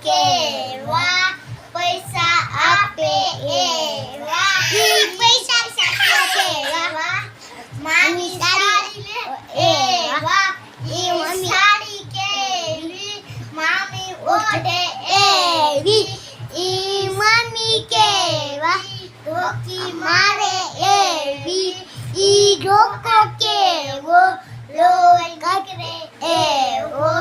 કેવા પૈસા આપે એવા પૈસા કેવા મામી સાડી એવા ઈ સાડી કેવી મામી ઓઢે એવી ઈ મમ્મી કેવા રોકી મારે એવી ઈ રોકો કેવો લોહી કકરે એવો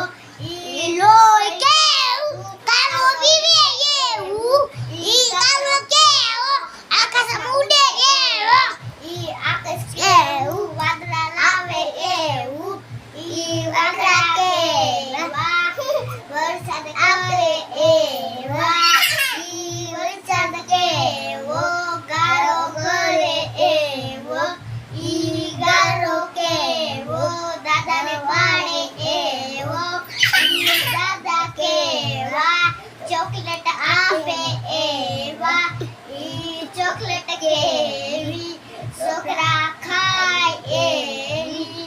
ઈ લોહી કેવું કાલો પીવે એવું ઈ કાલો કેવો આકાશ ઉડે એવો ઈ આકાશ કેવું વાદળા લાવે એવું ઈ વાદળા કેવા વરસાદ આવે એવા ઈ વરસાદ કેવો ગારો કરે એવો ઈ ગારો કેવો દાદાને પાડે એવો ઈ દાદા કેવા ચોકલેટ આપે એવા ઈ ચોકલેટ કેવી છોકરા ખાય એવી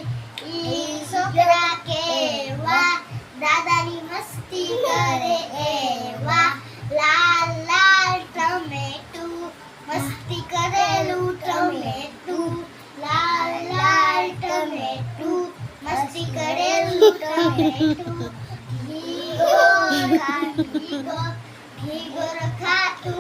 ઈ છોકરા કેવા દાદાની મસ્તી કરે એવા લાલ લાલ ટમેટું મસ્તી કરેલું ટમેટું લાલ લાલ ટમેટું મસ્તી કરેલું ટમેટું ઘીગો ઘીગો ઘીગો રખાતું